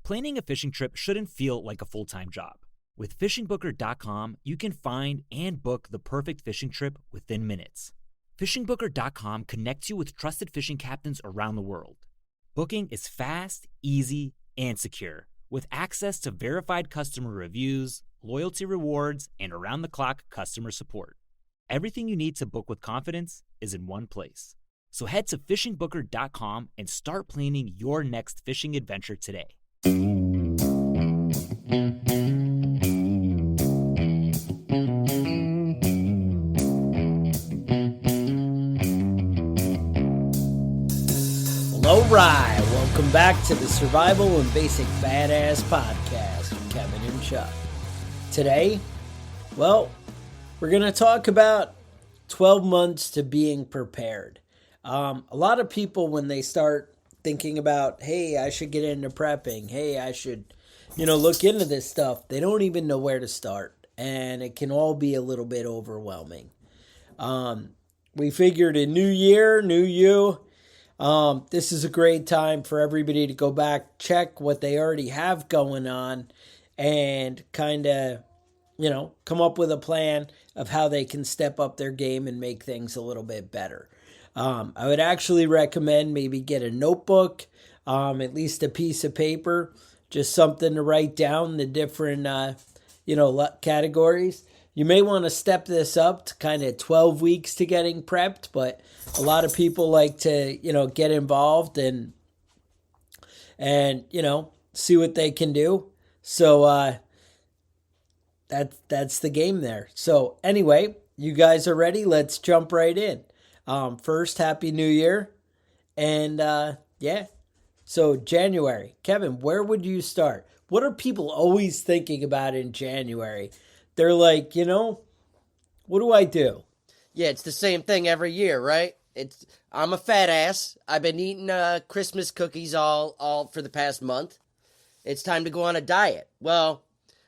Planning a fishing trip shouldn't feel like a full-time job. With FishingBooker.com, you can find and book the perfect fishing trip within minutes. FishingBooker.com connects you with trusted fishing captains around the world. Booking is fast, easy, and secure, with access to verified customer reviews, loyalty rewards, and around-the-clock customer support. Everything you need to book with confidence is in one place. So head to FishingBooker.com and start planning your next fishing adventure today. Alright, welcome back to the Survival and Basic Badass Podcast with Kevin and Chuck. Today, well, we're going to talk about 12 months to being prepared. A lot of people, when they start thinking about, hey, I should get into prepping, hey, I should, look into this stuff, they don't even know where to start. And it can all be a little bit overwhelming. We figured a new year, new you. This is a great time for everybody to go back, check what they already have going on, and kind of, come up with a plan of how they can step up their game and make things a little bit better. I would actually recommend maybe get a notebook, at least a piece of paper, just something to write down the different, categories. You may want to step this up to kind of 12 weeks to getting prepped, but a lot of people like to, get involved and see what they can do. So that's the game there. So anyway, you guys are ready. Let's jump right in. First, Happy New Year. And so January. Kevin, where would you start? What are people always thinking about in January? They're like, what do I do? Yeah, it's the same thing every year, right? I'm a fat ass. I've been eating Christmas cookies all for the past month. It's time to go on a diet. Well,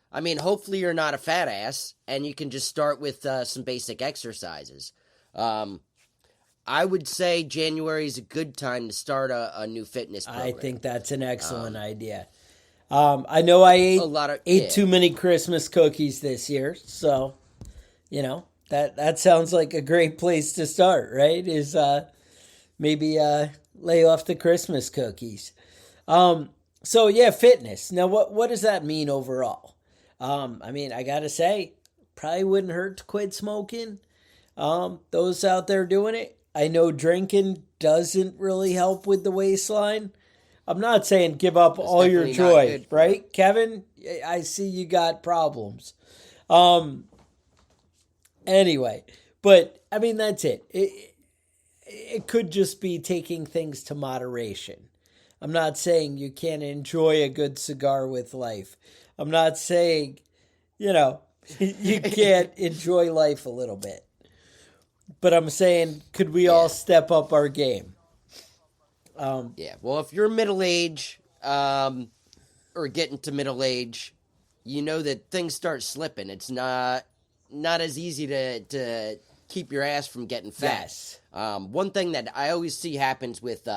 I mean, hopefully you're not a fat ass, and you can just start with some basic exercises. I would say January is a good time to start a new fitness program. I think that's an excellent idea. I know I ate too many Christmas cookies this year, so, that sounds like a great place to start, right? Is maybe lay off the Christmas cookies. Fitness. Now, what does that mean overall? I gotta say, probably wouldn't hurt to quit smoking. Those out there doing it. I know drinking doesn't really help with the waistline. I'm not saying give up all your joy, right? Kevin, I see you got problems. Anyway, but that's it. It could just be taking things to moderation. I'm not saying you can't enjoy a good cigar with life. I'm not saying, you can't enjoy life a little bit. But I'm saying, could we all step up our game? Well, if you're middle age, or getting to middle age, you know that things start slipping. It's not as easy to keep your ass from getting fat. Yes. One thing that I always see happens with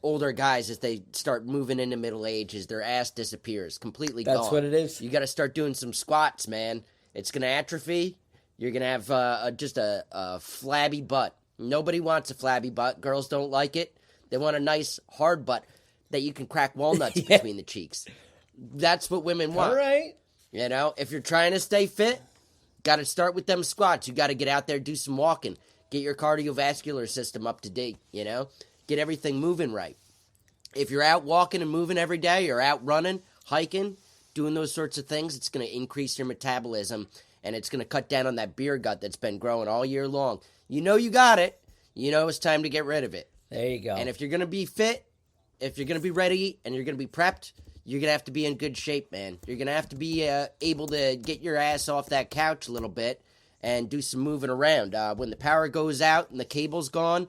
older guys as they start moving into middle age is their ass disappears, completely gone. That's what it is. You got to start doing some squats, man. It's going to atrophy. You're going to have just a flabby butt. Nobody wants a flabby butt. Girls don't like it. They want a nice, hard butt that you can crack walnuts between the cheeks. That's what women want. All right. If you're trying to stay fit, got to start with them squats. You got to get out there, do some walking. Get your cardiovascular system up to date, Get everything moving right. If you're out walking and moving every day, or out running, hiking, doing those sorts of things, it's going to increase your metabolism, and it's going to cut down on that beer gut that's been growing all year long. You got it. It's time to get rid of it. There you go. And if you're going to be fit, if you're going to be ready, and you're going to be prepped, you're going to have to be in good shape, man. You're going to have to be able to get your ass off that couch a little bit and do some moving around. When the power goes out and the cable's gone,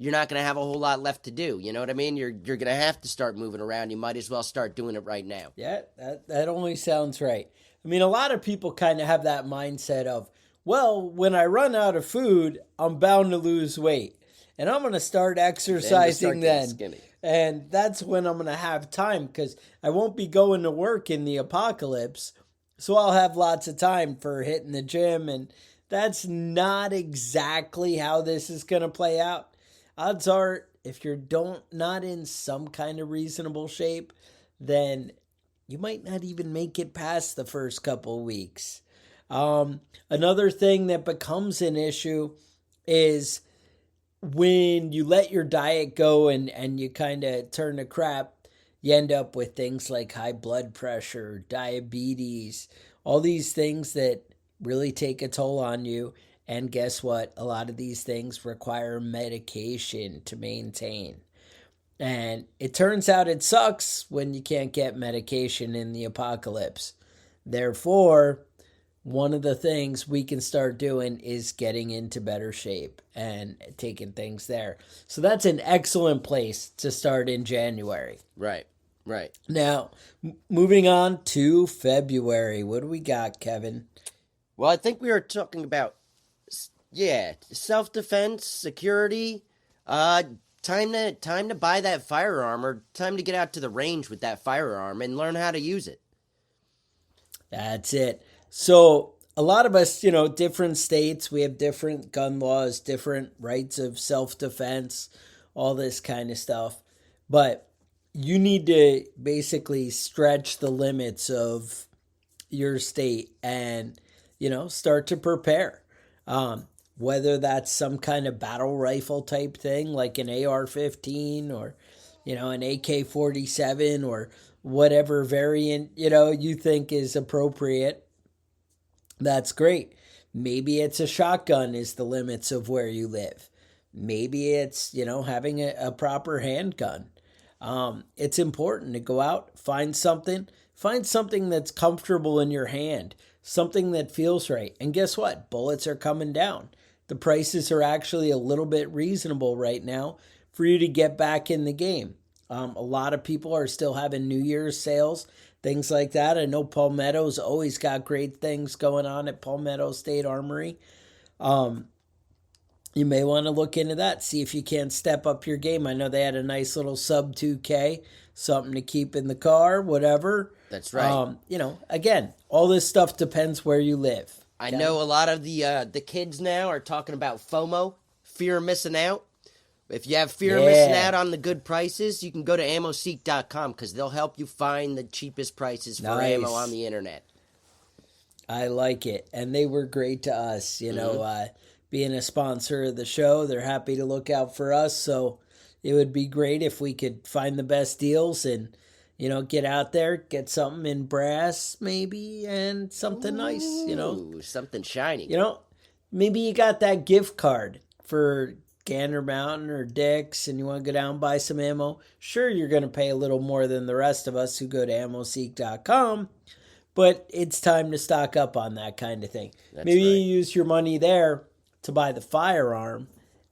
you're not going to have a whole lot left to do. You know what I mean? You're going to have to start moving around. You might as well start doing it right now. Yeah, that only sounds right. A lot of people kind of have that mindset of, well, when I run out of food, I'm bound to lose weight. And I'm going to start exercising then. And that's when I'm going to have time because I won't be going to work in the apocalypse. So I'll have lots of time for hitting the gym. And that's not exactly how this is going to play out. Odds are, if you're not in some kind of reasonable shape, then you might not even make it past the first couple of weeks. Another thing that becomes an issue is when you let your diet go and you kind of turn to crap, you end up with things like high blood pressure, diabetes, all these things that really take a toll on you. And guess what? A lot of these things require medication to maintain. And it turns out it sucks when you can't get medication in the apocalypse. Therefore, one of the things we can start doing is getting into better shape and taking things there. So that's an excellent place to start in January. Right. Now, moving on to February. What do we got, Kevin? Well, I think we were talking about, self-defense, security, time to buy that firearm, or time to get out to the range with that firearm and learn how to use it. That's it. So a lot of us, different states, we have different gun laws, different rights of self-defense, all this kind of stuff. But you need to basically stretch the limits of your state and, start to prepare. Whether that's some kind of battle rifle type thing like an AR-15 or, an AK-47 or whatever variant, you think is appropriate. That's great. Maybe it's a shotgun is the limits of where you live. Maybe it's, having a proper handgun. It's important to go out, find something that's comfortable in your hand, something that feels right. And guess what? Bullets are coming down. The prices are actually a little bit reasonable right now for you to get back in the game. A lot of people are still having New Year's sales, things like that. I know Palmetto's always got great things going on at Palmetto State Armory. You may want to look into that, see if you can step up your game. I know they had a nice little sub 2K, something to keep in the car, whatever. That's right. Again, all this stuff depends where you live. I know a lot of the kids now are talking about FOMO, fear of missing out. If you have fear of missing out on the good prices, you can go to ammoseek.com because they'll help you find the cheapest prices for ammo on the internet. I like it. And they were great to us, being a sponsor of the show. They're happy to look out for us. So it would be great if we could find the best deals and, get out there, get something in brass maybe and something nice, Something shiny. Maybe you got that gift card for Gander Mountain or Dick's and you want to go down and buy some ammo. Sure, you're going to pay a little more than the rest of us who go to ammoseek.com, but it's time to stock up on that kind of thing. Maybe you use your money there to buy the firearm,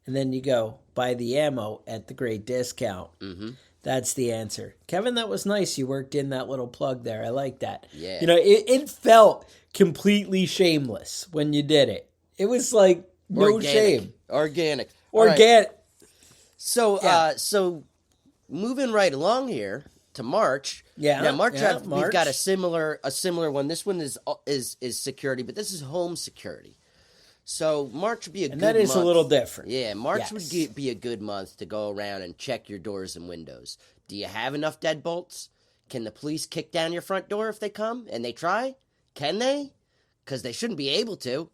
and then you go buy the ammo at the great discount. Mm-hmm. That's the answer. Kevin, that was nice. You worked in that little plug there. I like that. Yeah. It felt completely shameless when you did it. It was like no shame. Organic. Right. So moving right along here to March. Yeah. Now March. March. We've got a similar one. This one is security, but this is home security. So March would be a good month. And that is a little different. Yeah, March would be a good month to go around and check your doors and windows. Do you have enough deadbolts? Can the police kick down your front door if they come and they try? Can they? Because they shouldn't be able to.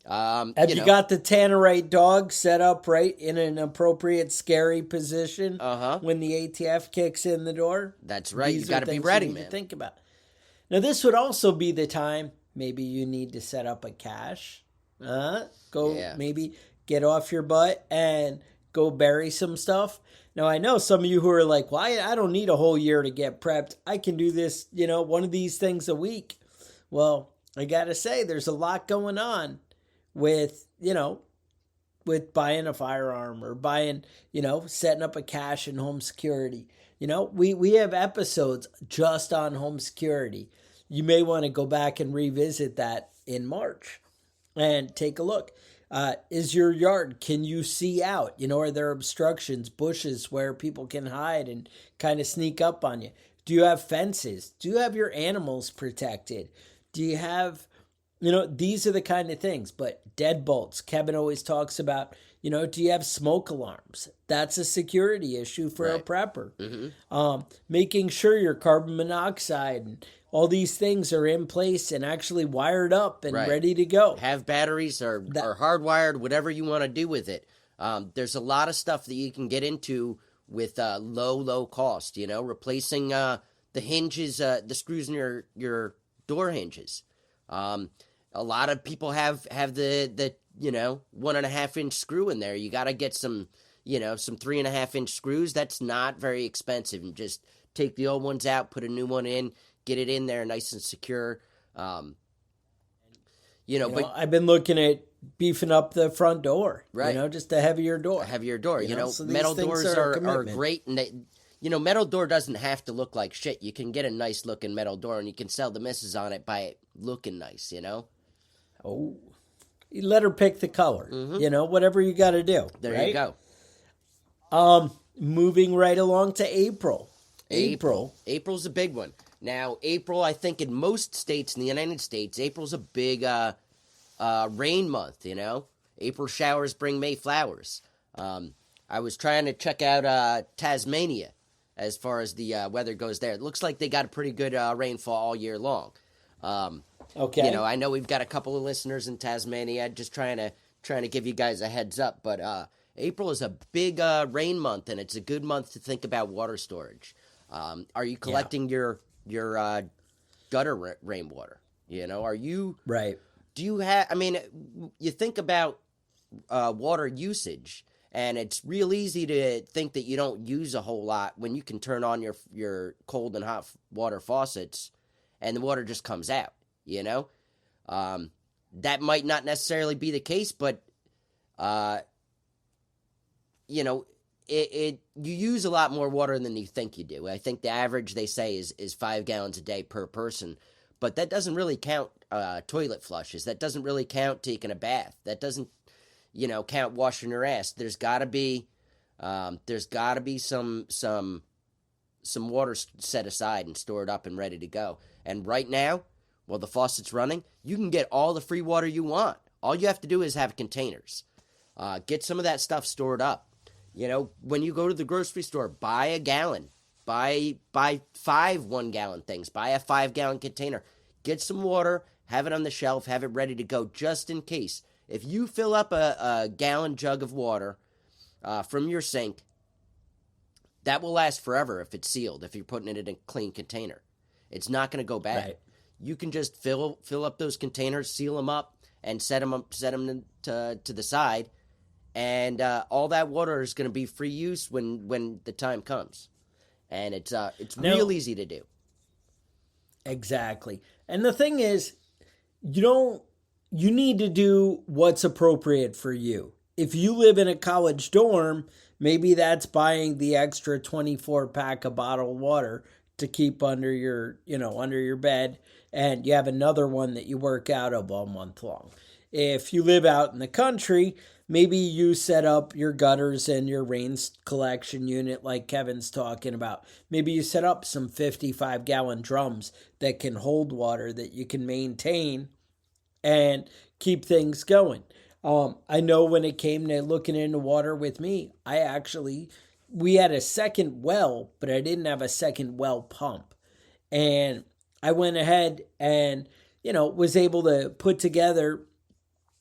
Have you got the Tannerite dog set up right in an appropriate scary position when the ATF kicks in the door? That's right. You got to be ready, man. To think about. Now, this would also be the time maybe you need to set up a cache. Maybe get off your butt and go bury some stuff. Now, I know some of you who are like, well, I don't need a whole year to get prepped. I can do this, one of these things a week. Well, I got to say, there's a lot going on with buying a firearm or buying, setting up a cache in home security. We have episodes just on home security. You may want to go back and revisit that in March and take a look. Is your yard, can you see out? Are there obstructions, bushes where people can hide and kind of sneak up on you? Do you have fences? Do you have your animals protected? Do you have, these are the kind of things. But deadbolts, Kevin always talks about, do you have smoke alarms? That's a security issue for a prepper. Making sure your carbon monoxide and all these things are in place and actually wired up and ready to go. Have batteries or hardwired, whatever you want to do with it. There's a lot of stuff that you can get into with low cost, replacing the hinges, the screws in your door hinges. A lot of people have the 1.5 inch screw in there. You got to get some 3.5 inch screws. That's not very expensive. And just take the old ones out, put a new one in, get it in there nice and secure. But I've been looking at beefing up the front door, just a heavier door. So metal doors are great. And metal door doesn't have to look like shit. You can get a nice looking metal door and you can sell the missus on it by it looking nice, Oh, you let her pick the color, whatever you got to do. There you go. Moving right along to April. April's a big one. Now, April, I think in most states in the United States, April's a big rain month, April showers bring May flowers. I was trying to check out Tasmania as far as the weather goes there. It looks like they got a pretty good rainfall all year long. Okay. I know we've got a couple of listeners in Tasmania, just trying to give you guys a heads up, but April is a big rain month, and it's a good month to think about water storage. Are you collecting your gutter rainwater? Are you right? Do you have? I mean, you think about water usage, and it's real easy to think that you don't use a whole lot when you can turn on your cold and hot water faucets, and the water just comes out. That might not necessarily be the case, but you use a lot more water than you think you do. I think the average, they say, is 5 gallons a day per person, but that doesn't really count toilet flushes. That doesn't really count taking a bath. That doesn't, count washing your ass. There's got to be some water set aside and stored up and ready to go. And right now, while the faucet's running, you can get all the free water you want. All you have to do is have containers. Get some of that stuff stored up. When you go to the grocery store, buy a gallon. Buy 5 1-gallon things. Buy a 5-gallon container. Get some water. Have it on the shelf. Have it ready to go just in case. If you fill up a gallon jug of water from your sink, that will last forever if it's sealed, if you're putting it in a clean container. It's not going to go bad. Right. You can just fill up those containers, seal them up, and set them to the side. And all that water is going to be free use when the time comes. And it's real easy to do. Exactly. And the thing is, you need to do what's appropriate for you. If you live in a college dorm, maybe that's buying the extra 24-pack of bottled water to keep under your bed, and you have another one that you work out of all month long. If you live out in the country, maybe you set up your gutters and your rain collection unit like Kevin's talking about. Maybe you set up some 55-gallon drums that can hold water that you can maintain and keep things going. I know when it came to looking into water with me, we had a second well, but I didn't have a second well pump. And I went ahead and, was able to put together,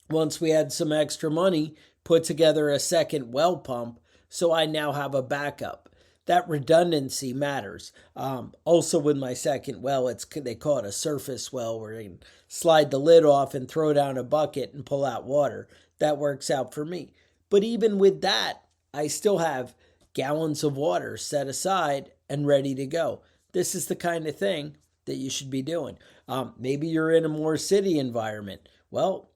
once we had some extra money, put together a second well pump. So I now have a backup. That redundancy matters. Also with my second well, they call it a surface well, where you can slide the lid off and throw down a bucket and pull out water. That works out for me. But even with that, I still have gallons of water set aside and ready to go. This is the kind of thing that you should be doing. Maybe you're in a more city environment. Well,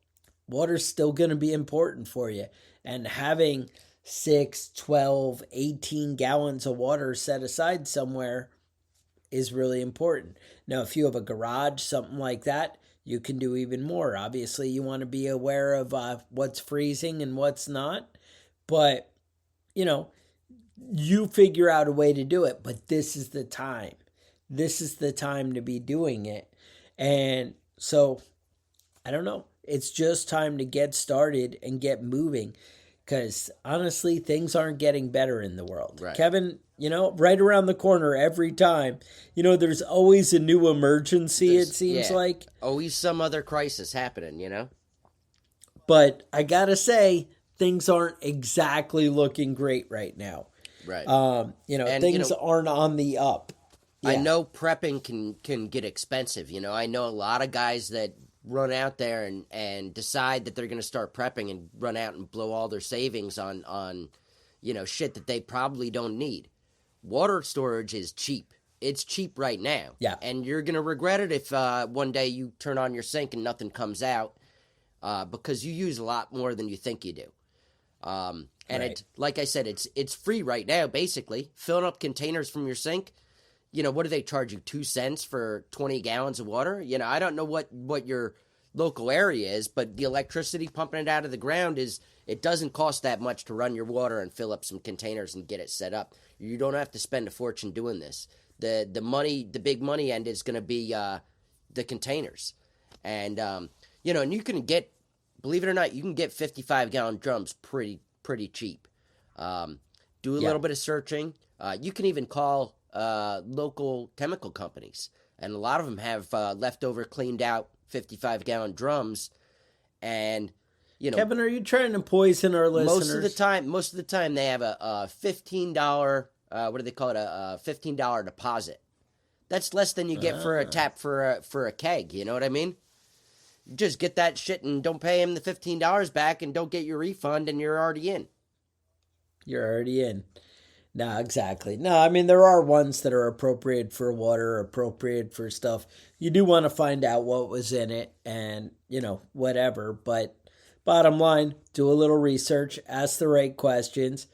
water's still going to be important for you. And having 6, 12, 18 gallons of water set aside somewhere is really important. Now, if you have a garage, something like that, you can do even more. Obviously, you want to be aware of what's freezing and what's not, but you figure out a way to do it. But this is the time. This is the time to be doing it. And so, I don't know. It's just time to get started and get moving, because honestly, things aren't getting better in the world. Right. Kevin, right around the corner every time, there's always a new emergency, it seems like. Always some other crisis happening, But I got to say, things aren't exactly looking great right now. Right. And things aren't on the up. Yeah. I know prepping can get expensive. I know a lot of guys that run out there and decide that they're going to start prepping and run out and blow all their savings on shit that they probably don't need. Water storage is cheap. It's cheap right now. Yeah. And you're going to regret it if one day you turn on your sink and nothing comes out because you use a lot more than you think you do. And right. Like I said, it's free right now, basically. Filling up containers from your sink. What do they charge you, 2 cents for 20 gallons of water? I don't know what your local area is, but the electricity pumping it out of the ground it doesn't cost that much to run your water and fill up some containers and get it set up. You don't have to spend a fortune doing this. The big money end is going to be the containers. And, and you can get, believe it or not, you can get 55-gallon drums pretty cheap. Do a little bit of searching. You can even call local chemical companies, and a lot of them have leftover cleaned out 55-gallon drums. And Kevin, are you trying to poison our listeners? Most of the time they have a $15 what do they call it, a $15 deposit. That's less than you get for a tap for a keg. You know what I mean? You just get that shit and don't pay him the $15 back and don't get your refund, and you're already in. You're already in. No, exactly. No, I mean, there are ones that are appropriate for water, appropriate for stuff. You do want to find out what was in it and, whatever. But bottom line, do a little research, ask the right questions.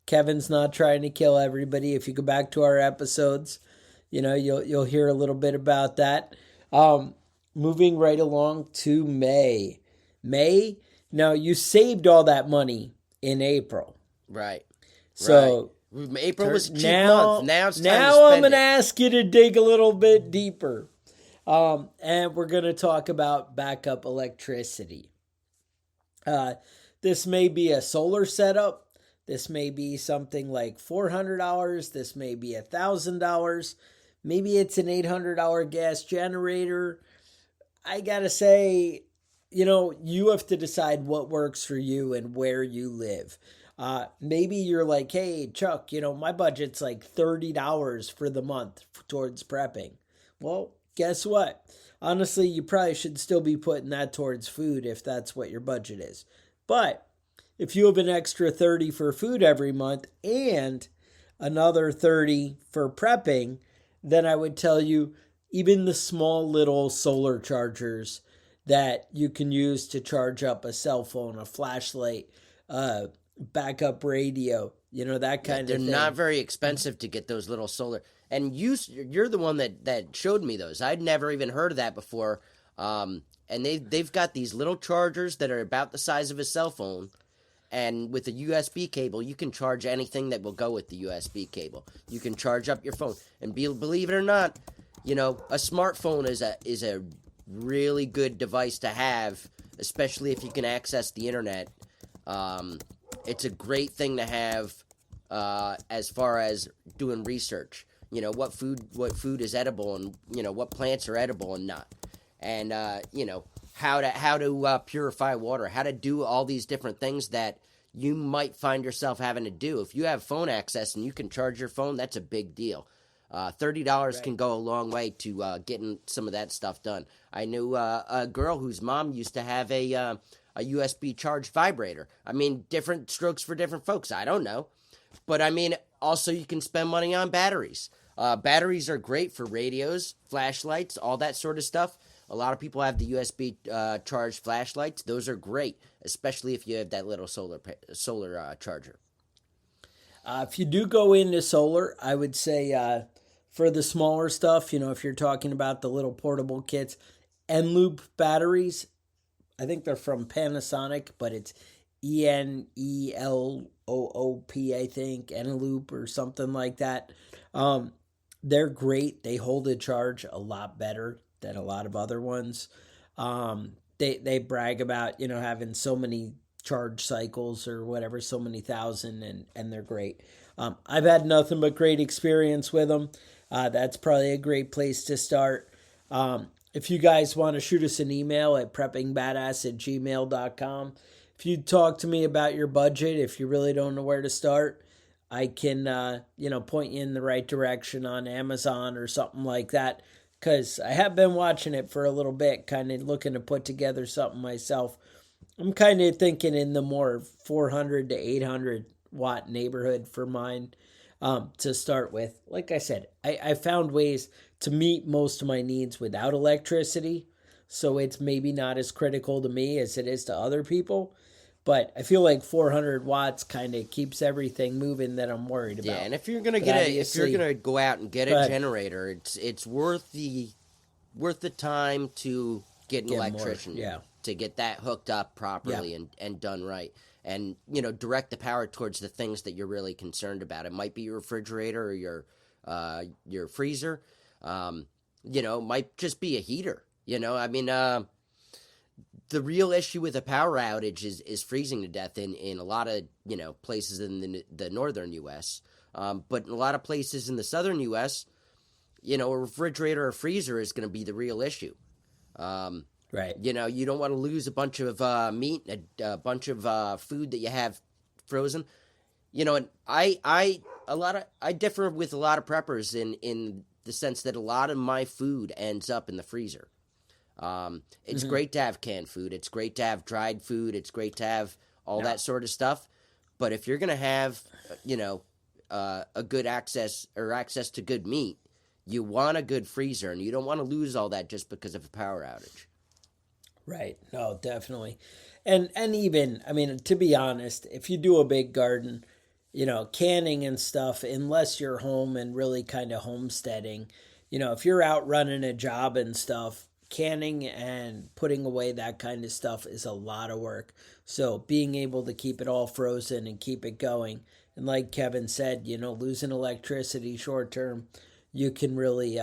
Kevin's not trying to kill everybody. If you go back to our episodes, you'll hear a little bit about that. Moving right along to May. Now, you saved all that money in April. Right. So... Right. April was a cheap month. Now it's time to spend I'm going to ask you to dig a little bit deeper. And we're going to talk about backup electricity. This may be a solar setup. This may be something like $400. This may be $1,000. Maybe it's an $800 gas generator. I got to say, you have to decide what works for you and where you live. Maybe you're like, hey, Chuck, my budget's like $30 for the month towards prepping. Well, guess what? Honestly, you probably should still be putting that towards food if that's what your budget is. But if you have an extra $30 for food every month and another $30 for prepping, then I would tell you even the small little solar chargers that you can use to charge up a cell phone, a flashlight, backup radio, that kind of thing. They're not very expensive to get those little solar. And you're the one that showed me those. I'd never even heard of that before. And they've got these little chargers that are about the size of a cell phone. And with a USB cable, you can charge anything that will go with the USB cable. You can charge up your phone. And believe it or not, a smartphone is a really good device to have, especially if you can access the internet. It's a great thing to have as far as doing research. What food is edible and what plants are edible and not, and how to purify water, how to do all these different things that you might find yourself having to do. If you have phone access and you can charge your phone, that's a big deal. $30 can go a long way to getting some of that stuff done. I knew a girl whose mom used to have a USB charged vibrator. I mean, different strokes for different folks. I don't know. But I mean, also you can spend money on batteries. Batteries are great for radios, flashlights, all that sort of stuff. A lot of people have the USB charged flashlights. Those are great, especially if you have that little solar charger. If you do go into solar, I would say for the smaller stuff, if you're talking about the little portable kits, Enloop batteries. I think they're from Panasonic, but it's Eneloop, I think, Eneloop or something like that. They're great. They hold a charge a lot better than a lot of other ones. They brag about, having so many charge cycles or whatever, so many thousand, and they're great. I've had nothing but great experience with them. That's probably a great place to start. If you guys want to shoot us an email at preppingbadass@gmail.com. If you talk to me about your budget, if you really don't know where to start, I can, point you in the right direction on Amazon or something like that. Because I have been watching it for a little bit, kind of looking to put together something myself. I'm kind of thinking in the more 400 to 800 watt neighborhood for mine to start with. Like I said, I found ways to meet most of my needs without electricity. So it's maybe not as critical to me as it is to other people. But I feel like 400 watts kind of keeps everything moving that I'm worried about. Yeah, and if you're gonna go out and get a generator, it's worth the time to get an electrician, to get that hooked up properly and done right, and direct the power towards the things that you're really concerned about. It might be your refrigerator or your freezer, might just be a heater. The real issue with a power outage is freezing to death in a lot of places in the northern U.S. But in a lot of places in the southern U.S., a refrigerator or freezer is going to be the real issue. Right. You don't want to lose a bunch of meat, a bunch of food that you have frozen. And I differ with a lot of preppers in the sense that a lot of my food ends up in the freezer. It's great to have canned food. It's great to have dried food. It's great to have all that sort of stuff. But if you're going to have, a good access to good meat, you want a good freezer, and you don't want to lose all that just because of a power outage. Right. No, definitely. And even, to be honest, if you do a big garden, canning and stuff, unless you're home and really kind of homesteading, if you're out running a job and stuff, canning and putting away that kind of stuff is a lot of work. So being able to keep it all frozen and keep it going. And like Kevin said, losing electricity short term, you can really,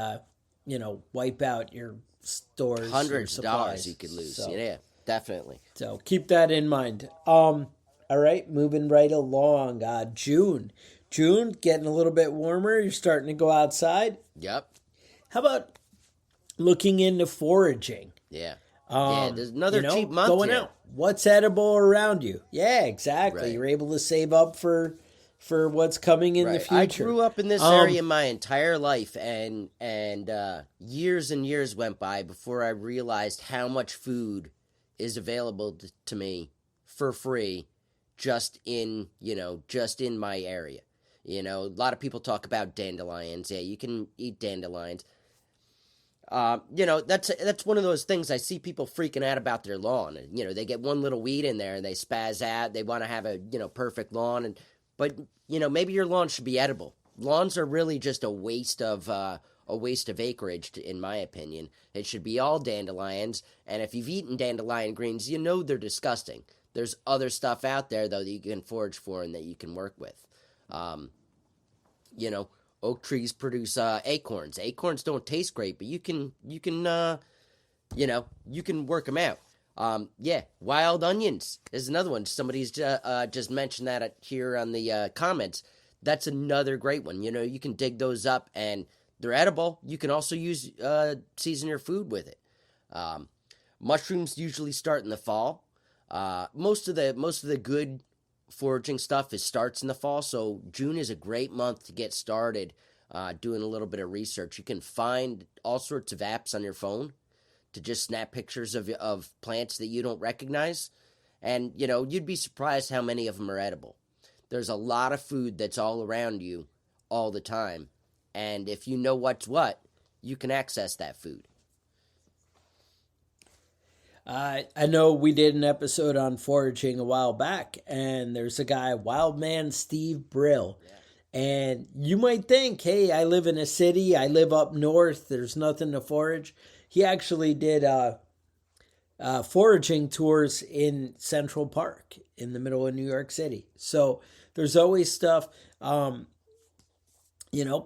wipe out your stores. Hundreds of dollars you could lose. So, yeah, definitely. So keep that in mind. All right, moving right along. June, getting a little bit warmer. You're starting to go outside. Yep. How about looking into foraging? Yeah. There's another cheap month going here. out. What's edible around you? Yeah, exactly. Right. You're able to save up for what's coming in the future. I grew up in this area my entire life, and years and years went by before I realized how much food is available to me for free just in my area. A lot of people talk about dandelions. Yeah, you can eat dandelions. That's one of those things I see people freaking out about their lawn. They get one little weed in there and they spaz out. They want to have a, perfect lawn. But maybe your lawn should be edible. Lawns are really just a waste of acreage, in my opinion. It should be all dandelions. And if you've eaten dandelion greens, they're disgusting. There's other stuff out there, though, that you can forage for and that you can work with. Oak trees produce acorns. Acorns don't taste great, but you can work them out. Wild onions is another one. Somebody's just mentioned that here on the comments. That's another great one. You can dig those up, and they're edible. You can also season your food with it. Mushrooms usually start in the fall. Most of the good foraging stuff starts in the fall, so June is a great month to get started doing a little bit of research. You can find all sorts of apps on your phone to just snap pictures of plants that you don't recognize, and you'd be surprised how many of them are edible. There's a lot of food that's all around you all the time, and if you know what's what, you can access that food. I know we did an episode on foraging a while back, and there's a guy, Wildman Steve Brill, And you might think, hey, I live in a city, I live up north, there's nothing to forage. He actually did foraging tours in Central Park in the middle of New York City. So there's always stuff,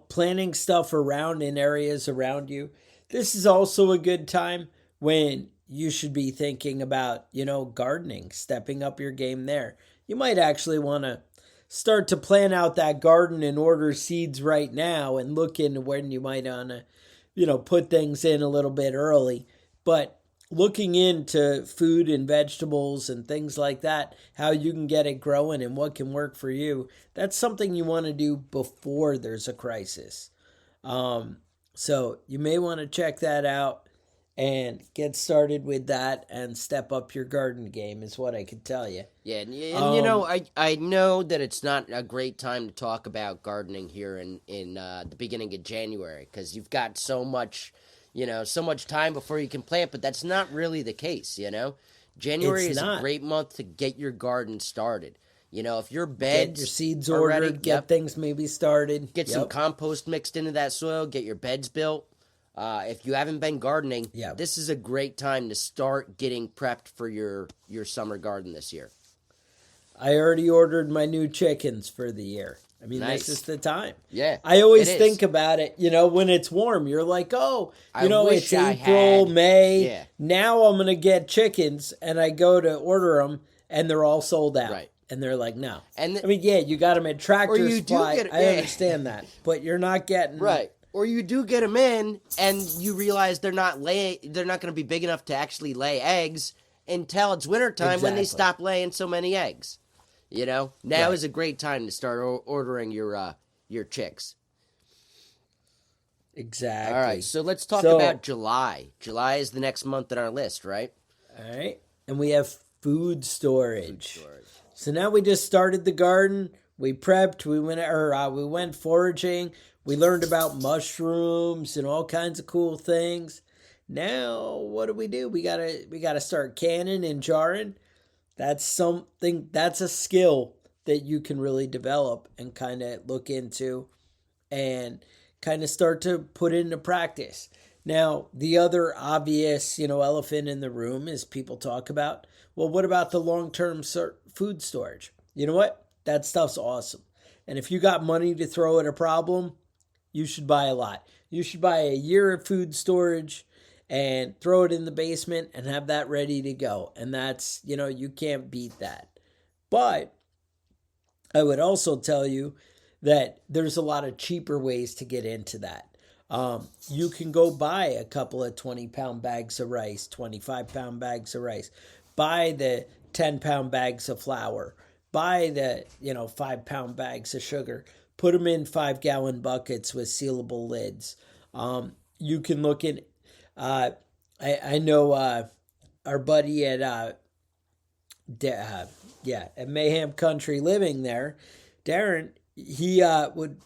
planting stuff around in areas around you. This is also a good time when you should be thinking about, gardening, stepping up your game there. You might actually want to start to plan out that garden and order seeds right now and look into when you might want to, put things in a little bit early. But looking into food and vegetables and things like that, how you can get it growing and what can work for you, that's something you want to do before there's a crisis. So you may want to check that out and get started with that and step up your garden game is what I could tell you. Yeah, and I know that it's not a great time to talk about gardening here in the beginning of January because you've got so much time before you can plant, but that's not really the case, January is a great month to get your garden started. If your beds get your seeds ordered, get things maybe started. Get some compost mixed into that soil, get your beds built. If you haven't been gardening, this is a great time to start getting prepped for your summer garden this year. I already ordered my new chickens for the year. I mean, Nice. This is the time. Yeah, I always it is. think about it, when it's warm, you're like, I it's wish I April, had- May. Yeah. Now I'm going to get chickens, and I go to order them, and they're all sold out. Right. And they're like, no. And you got them at Tractor you do Supply. get- I yeah. understand that. But you're not getting... Right. Or you do get them in, and you realize they're not going to be big enough to actually lay eggs until it's wintertime when they Exactly. stop laying so many eggs. Now Right. is a great time to start ordering your chicks. Exactly. All right, so let's talk So- about July. July is the next month on our list, right? All right. And we have food storage. So now we just started the garden. We prepped. We went foraging. We learned about mushrooms and all kinds of cool things. Now what do? We gotta start canning and jarring. That's a skill that you can really develop and kind of look into and kind of start to put into practice. Now, the other obvious, elephant in the room is people talk about, well, what about the long-term food storage? You know what? That stuff's awesome. And if you got money to throw at a problem, you should buy a lot. You should buy a year of food storage and throw it in the basement and have that ready to go. And that's, you can't beat that. But I would also tell you that there's a lot of cheaper ways to get into that. You can go buy a couple of 20-pound bags of rice, 25-pound bags of rice. Buy the 10-pound bags of flour. Buy the, 5-pound bags of sugar. Put them in 5-gallon buckets with sealable lids. You can look in. I know our buddy at at Mayhem Country Living there, Darren. He would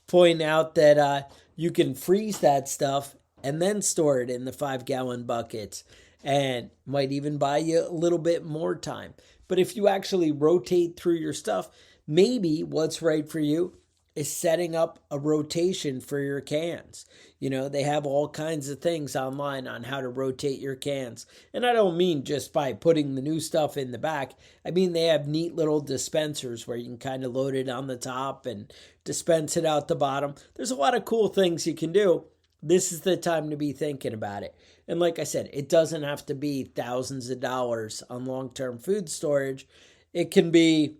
point out that you can freeze that stuff and then store it in the 5-gallon buckets, and might even buy you a little bit more time. But if you actually rotate through your stuff, maybe what's right for you is setting up a rotation for your cans. They have all kinds of things online on how to rotate your cans. And I don't mean just by putting the new stuff in the back. I mean, they have neat little dispensers where you can kind of load it on the top and dispense it out the bottom. There's a lot of cool things you can do. This is the time to be thinking about it. And like I said, it doesn't have to be thousands of dollars on long-term food storage. It can be,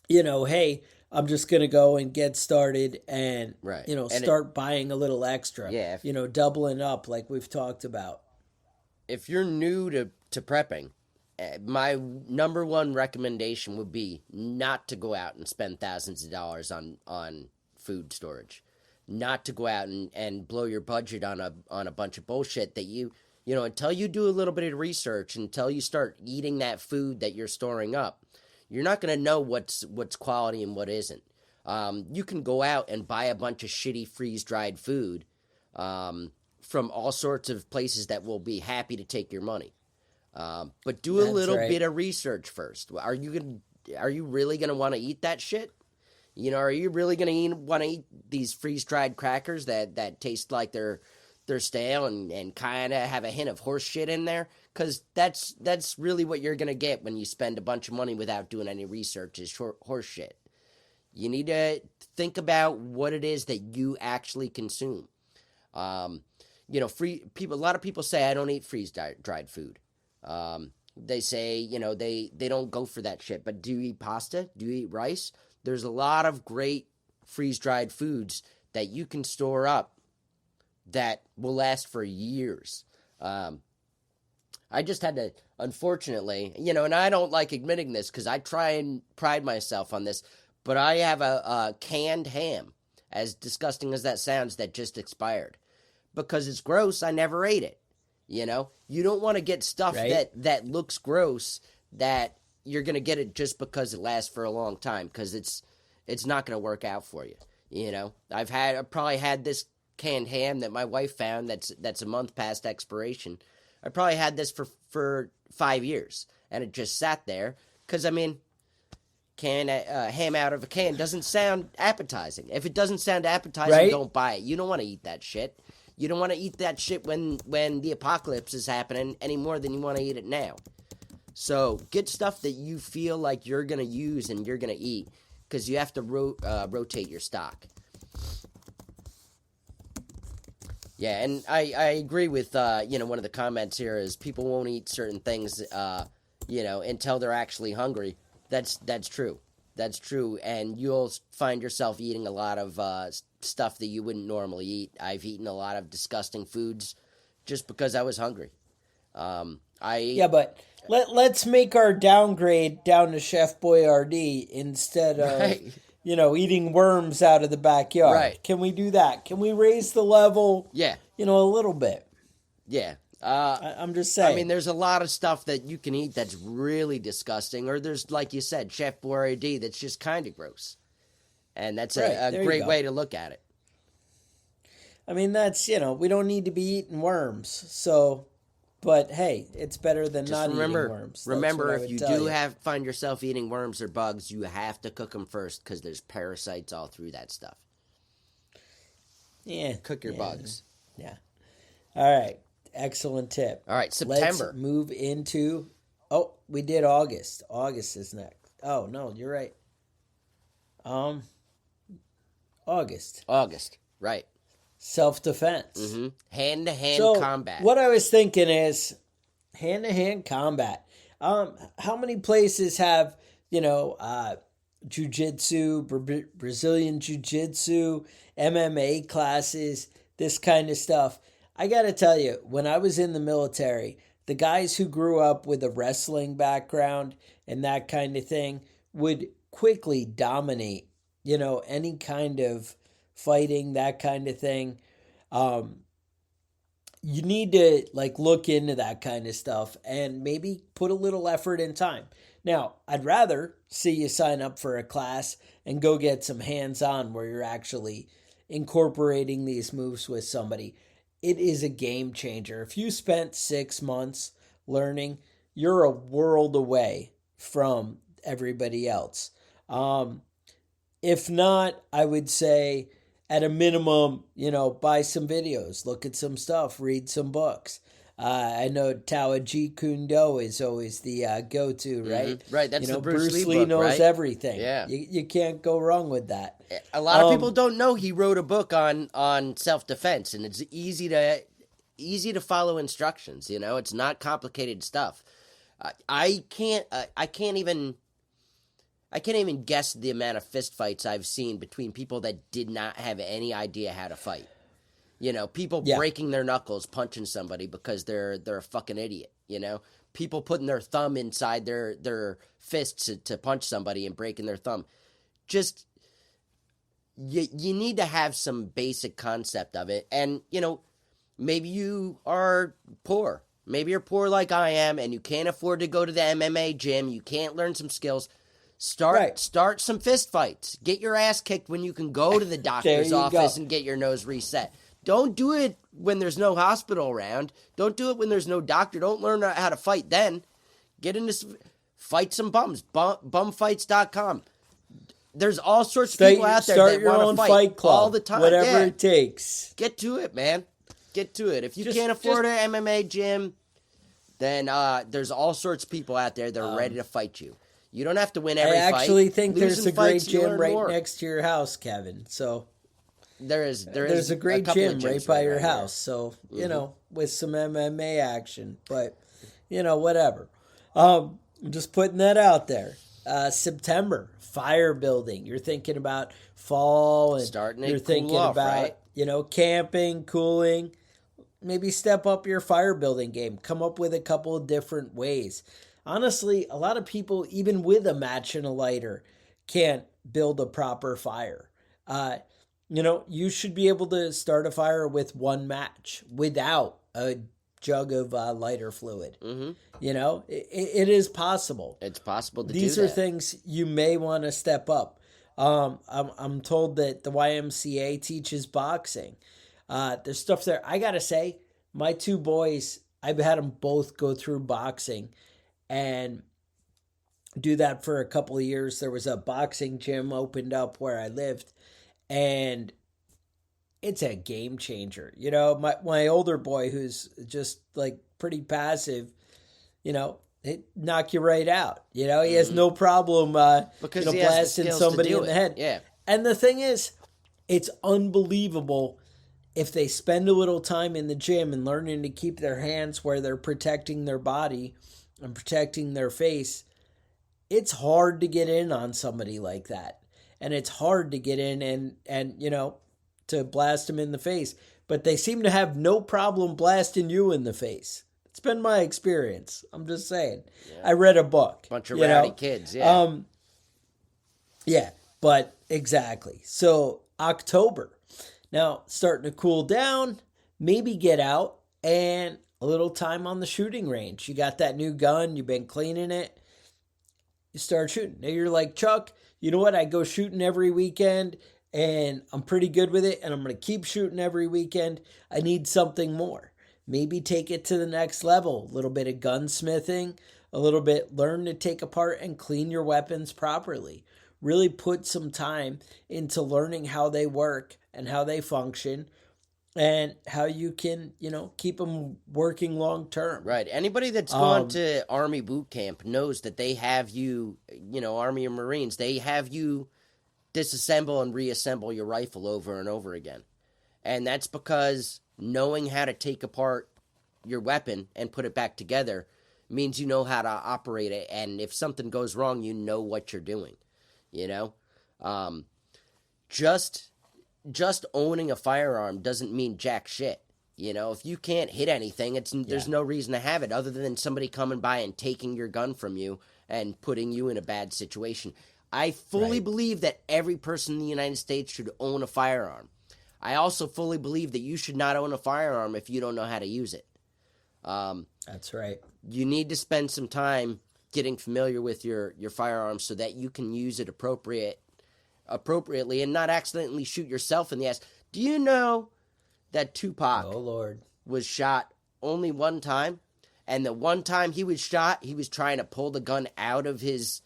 hey, I'm just going to go and get started and, Right. start buying a little extra. Yeah. Doubling up like we've talked about. If you're new to prepping, my number one recommendation would be not to go out and spend thousands of dollars on food storage. Not to go out and blow your budget on a bunch of bullshit that until you do a little bit of research, until you start eating that food that you're storing up, you're not going to know what's quality and what isn't. You can go out and buy a bunch of shitty freeze-dried food from all sorts of places that will be happy to take your money. But do a That's little right. bit of research first. Are you really going to want to eat that shit? You know, are you really going to want to eat these freeze-dried crackers that taste like they're stale and kind of have a hint of horse shit in there? Because that's really what you're going to get when you spend a bunch of money without doing any research is horse shit. You need to think about what it is that you actually consume. You know, a lot of people say I don't eat freeze-dried food. They say, you know, they don't go for that shit. But do you eat pasta? Do you eat rice? There's a lot of great freeze-dried foods that you can store up that will last for years. I just had to, unfortunately, you know, and I don't like admitting this because I try and pride myself on this, but I have a canned ham, as disgusting as that sounds, that just expired. Because it's gross, I never ate it. You know, you don't want to get stuff that looks gross that you're going to get it just because it lasts for a long time, because it's not going to work out for you. You know, I've probably had this canned ham that my wife found that's a month past expiration. I probably had this for 5 years, and it just sat there because, I mean, ham out of a can doesn't sound appetizing. If it doesn't sound appetizing, don't buy it. You don't want to eat that shit. You don't want to eat that shit when the apocalypse is happening any more than you want to eat it now. So get stuff that you feel like you're going to use and you're going to eat, because you have to rotate your stock. Yeah, and I agree with, you know, one of the comments here is people won't eat certain things, you know, until they're actually hungry. That's true. That's true, and you'll find yourself eating a lot of stuff that you wouldn't normally eat. I've eaten a lot of disgusting foods just because I was hungry. But let's make our downgrade down to Chef Boyardee instead of you know, eating worms out of the backyard. Right? Can we do that? Can we raise the level? Yeah, you know, a little bit. Yeah. I'm just saying. I mean, there's a lot of stuff that you can eat that's really disgusting, or there's, like you said, Chef Boyardee that's just kind of gross. And that's a great way to look at it. I mean, that's, you know, we don't need to be eating worms. So, but hey, it's better than just not eating worms. Remember, if you do find yourself eating worms or bugs, you have to cook them first because there's parasites all through that stuff. Yeah. Cook your bugs. Yeah. All right. Excellent tip. All right, September. Let's move into... Oh, we did August. August is next. Oh, no, you're right. August. August, right. Self-defense. Mm-hmm. Hand-to-hand combat. What I was thinking is hand-to-hand combat. How many places have, you know, jiu-jitsu, Brazilian jiu-jitsu, MMA classes, this kind of stuff? I got to tell you, when I was in the military, the guys who grew up with a wrestling background and that kind of thing would quickly dominate, you know, any kind of fighting, that kind of thing. You need to like look into that kind of stuff and maybe put a little effort and time. Now, I'd rather see you sign up for a class and go get some hands-on where you're actually incorporating these moves with somebody. It is a game changer. If you spent 6 months learning, you're a world away from everybody else. If not, I would say at a minimum, you know, buy some videos, look at some stuff, read some books. I know Tao Jeet Kune Do is always the go-to, right? Mm-hmm. Right, that's, you know, the Bruce Lee book, knows right? Everything. Yeah. You can't go wrong with that. A lot of people don't know he wrote a book on self-defense, and it's easy to follow instructions, you know? It's not complicated stuff. I can't even guess the amount of fist fights I've seen between people that did not have any idea how to fight. You know, people breaking their knuckles, punching somebody because they're a fucking idiot, you know? People putting their thumb inside their fists to punch somebody and breaking their thumb. Just, you need to have some basic concept of it. And, you know, maybe you are poor. Maybe you're poor like I am and you can't afford to go to the MMA gym. You can't learn some skills. Start some fist fights. Get your ass kicked when you can go to the doctor's office and get your nose reset. Don't do it when there's no hospital around. Don't do it when there's no doctor. Don't learn how to fight then. Get into fight some bums. Bumfights.com. There's all sorts of people out there start that your want own to fight club all the time. whatever Yeah. it takes. Get to it, man. Get to it. If you can't afford an MMA gym, then there's all sorts of people out there that are ready to fight you. You don't have to win every fight. I actually think there's Losing a great fights, you gym learn right more. next to your house, Kevin. So There's a great couple of gym gyms right by your around here. house. So, with some MMA action. But, whatever. I'm just putting that out there. September, fire building. You're thinking about fall and Starting to you're cool thinking off, about, right? Camping, cooling. Maybe step up your fire building game. Come up with a couple of different ways. Honestly, a lot of people, even with a match and a lighter, can't build a proper fire. You should be able to start a fire with one match without a jug of lighter fluid. Mm-hmm. It is possible. It's possible to These do are that. things you may want to step up. I'm told that the YMCA teaches boxing. There's stuff there. I gotta say, my two boys, I've had them both go through boxing and do that for a couple of years. There was a boxing gym opened up where I lived, and it's a game changer. My older boy, who's just like pretty passive, it knock you right out. He has no problem Because he has the blasting skills to somebody do in the it. head. Yeah. And the thing is, it's unbelievable if they spend a little time in the gym and learning to keep their hands where they're protecting their body and protecting their face. It's hard to get in on somebody like that. And it's hard to get in and to blast them in the face. But they seem to have no problem blasting you in the face. It's been my experience. I'm just saying. Yeah. I read a book. Bunch of rowdy kids, yeah. Yeah, but exactly. So October. Now, starting to cool down, maybe get out and a little time on the shooting range. You got that new gun, you've been cleaning it. You start shooting. Now you're like, Chuck, you know what? I go shooting every weekend and I'm pretty good with it and I'm going to keep shooting every weekend. I need something more. Maybe take it to the next level. A little bit of gunsmithing, a little bit learn to take apart and clean your weapons properly. Really put some time into learning how they work and how they function and how you can, keep them working long term. Right. Anybody that's gone to Army boot camp knows that they have you, Army or Marines, they have you disassemble and reassemble your rifle over and over again. And that's because knowing how to take apart your weapon and put it back together means you know how to operate it. And if something goes wrong, you know what you're doing. Just owning a firearm doesn't mean jack shit. If you can't hit anything, there's no reason to have it other than somebody coming by and taking your gun from you and putting you in a bad situation. I fully believe that every person in the United States should own a firearm. I also fully believe that you should not own a firearm if you don't know how to use it. That's right. You need to spend some time getting familiar with your firearm so that you can use it appropriately and not accidentally shoot yourself in the ass. Do you know that Tupac was shot only one time? And the one time he was shot, he was trying to pull the gun out of his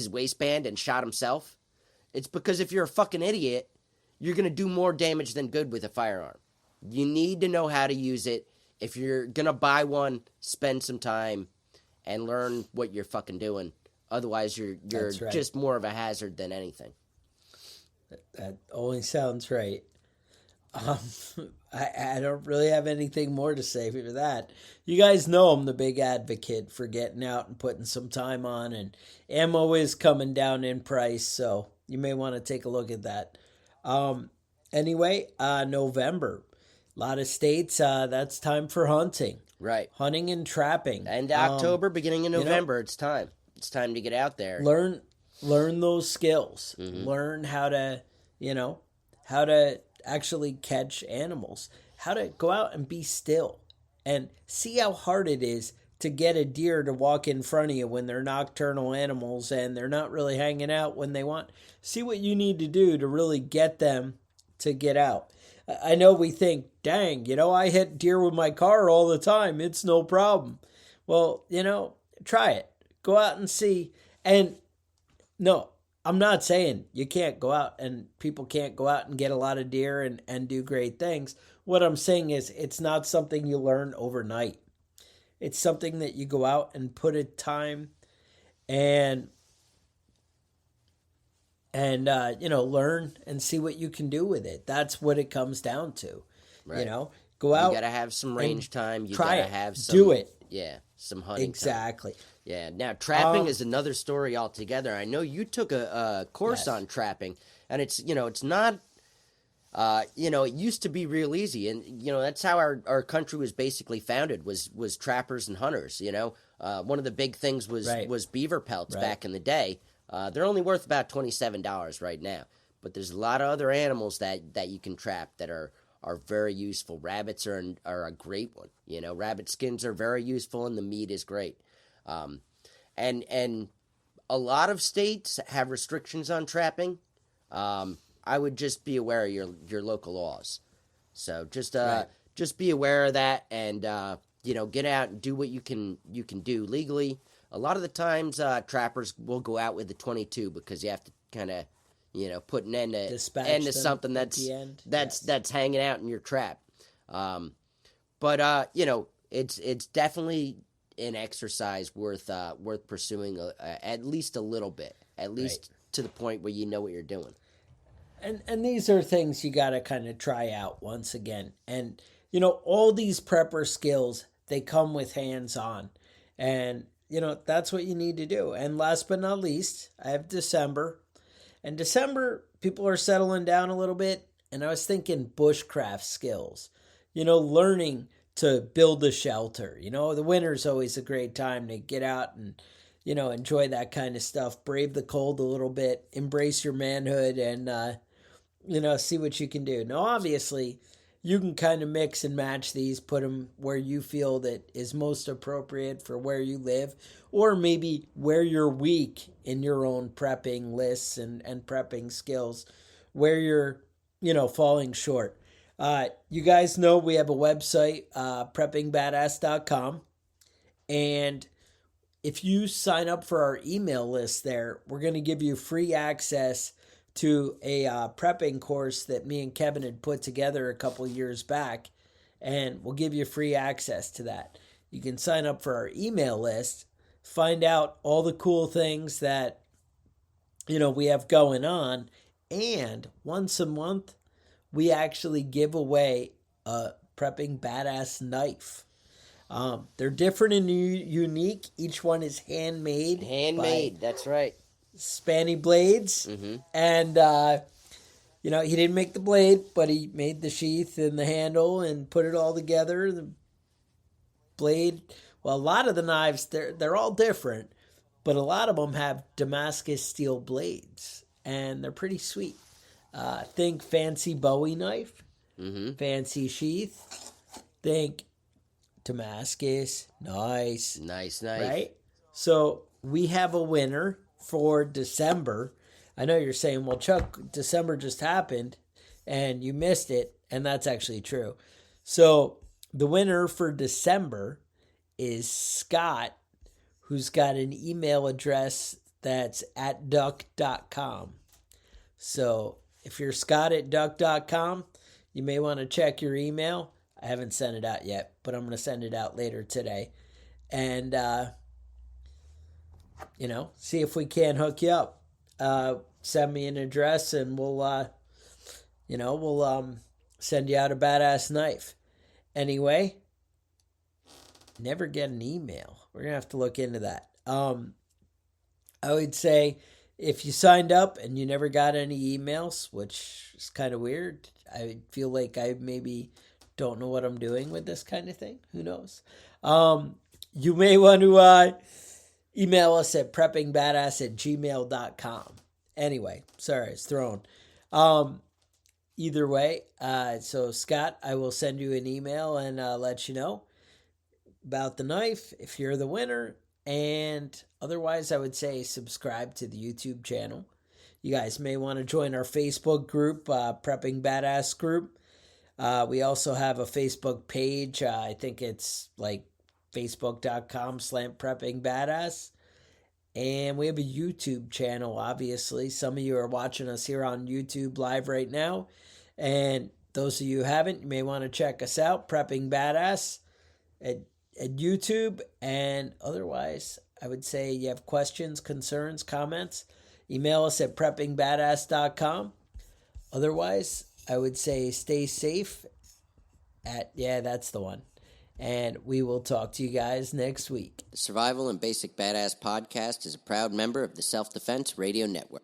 waistband and shot himself. It's because if you're a fucking idiot, you're going to do more damage than good with a firearm. You need to know how to use it. If you're going to buy one, spend some time and learn what you're fucking doing. Otherwise, you're just more of a hazard than anything. That only sounds right. I don't really have anything more to say for that. You guys know I'm the big advocate for getting out and putting some time on, and ammo is coming down in price, so you may want to take a look at that. Anyway, November. A lot of states, that's time for hunting. Right. Hunting and trapping. And October, beginning of November, it's time. It's time to get out there. Learn those skills. Mm-hmm. Learn how to, how to actually catch animals. How to go out and be still. And see how hard it is to get a deer to walk in front of you when they're nocturnal animals and they're not really hanging out when they want. See what you need to do to really get them to get out. I know we think, dang, I hit deer with my car all the time. It's no problem. Well, try it. Go out and see. And no, I'm not saying you can't go out and people can't go out and get a lot of deer and do great things. What I'm saying is it's not something you learn overnight. It's something that you go out and put in time and learn and see what you can do with it. That's what it comes down to. Right. Go out. You got to have some range time. You got try to it. have some. Do it. Yeah, some hunting Exactly. time. Yeah. Now, trapping is another story altogether. I know you took a course Yes. on trapping, and it's not. It used to be real easy, and that's how our country was basically founded was trappers and hunters. One of the big things was beaver pelts back in the day. They're only worth about $27 right now, but there's a lot of other animals that you can trap that are very useful. Rabbits are a great one. Rabbit skins are very useful, and the meat is great. And a lot of states have restrictions on trapping. I would just be aware of your local laws. So just be aware of that, and get out and do what you can do legally. A lot of the times, trappers will go out with the 22 because you have to kind of put an end to something that's hanging out in your trap. But it's definitely an exercise worth pursuing at least a little bit, at least to the point where you know what you're doing. And these are things you got to kind of try out once again. And all these prepper skills, they come with hands-on, and that's what you need to do. And last but not least, I have December. And December, people are settling down a little bit. And I was thinking bushcraft skills, learning to build a shelter. The winter's always a great time to get out and, enjoy that kind of stuff. Brave the cold a little bit, embrace your manhood, and, see what you can do. Now, obviously, you can kind of mix and match these, put them where you feel that is most appropriate for where you live, or maybe where you're weak in your own prepping lists and prepping skills, where you're, falling short. You guys know we have a website, preppingbadass.com, and if you sign up for our email list there, we're going to give you free access to a prepping course that me and Kevin had put together a couple years back, and we'll give you free access to that. You can sign up for our email list, find out all the cool things that we have going on, and once a month we actually give away a Prepping Badass knife. They're different and unique. Each one is handmade. That's right. Spanny Blades. Mm-hmm. And he didn't make the blade, but he made the sheath and the handle and put it all together. The blade, well, a lot of the knives, they're all different, but a lot of them have Damascus steel blades, and they're pretty sweet. Think fancy Bowie knife, fancy sheath. Think Damascus, nice, right? So we have a winner for December. I know you're saying, well, Chuck, December just happened and you missed it, and that's actually true. So the winner for December is Scott, who's got an email address that's at duck.com. So if you're Scott at duck.com, you may want to check your email. I haven't sent it out yet, but I'm going to send it out later today. And, see if we can hook you up. Send me an address and we'll send you out a badass knife. Anyway, never get an email. We're going to have to look into that. I would say if you signed up and you never got any emails, which is kind of weird, I feel like I maybe don't know what I'm doing with this kind of thing. Who knows? You may want to email us at preppingbadass@gmail.com. Anyway, sorry, it's thrown. Either way, so Scott, I will send you an email and let you know about the knife if you're the winner. And otherwise, I would say subscribe to the YouTube channel. You guys may want to join our Facebook group, Prepping Badass group. We also have a Facebook page. I think it's like facebook.com/preppingbadass. And we have a YouTube channel, obviously. Some of you are watching us here on YouTube live right now. And those of you who haven't, you may want to check us out, Prepping Badass at YouTube. And otherwise, I would say you have questions, concerns, comments, email us at preppingbadass.com. Otherwise, I would say stay safe that's the one. And we will talk to you guys next week. The Survival and Basic Badass podcast is a proud member of the Self-Defense Radio Network.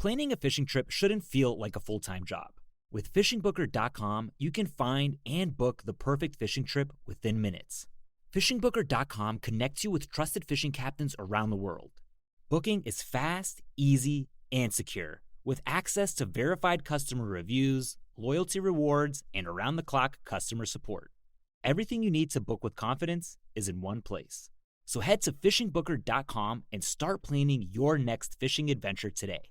Planning a fishing trip shouldn't feel like a full-time job. With FishingBooker.com, you can find and book the perfect fishing trip within minutes. FishingBooker.com connects you with trusted fishing captains around the world. Booking is fast, easy, and secure, with access to verified customer reviews, loyalty rewards, and around-the-clock customer support. Everything you need to book with confidence is in one place. So head to FishingBooker.com and start planning your next fishing adventure today.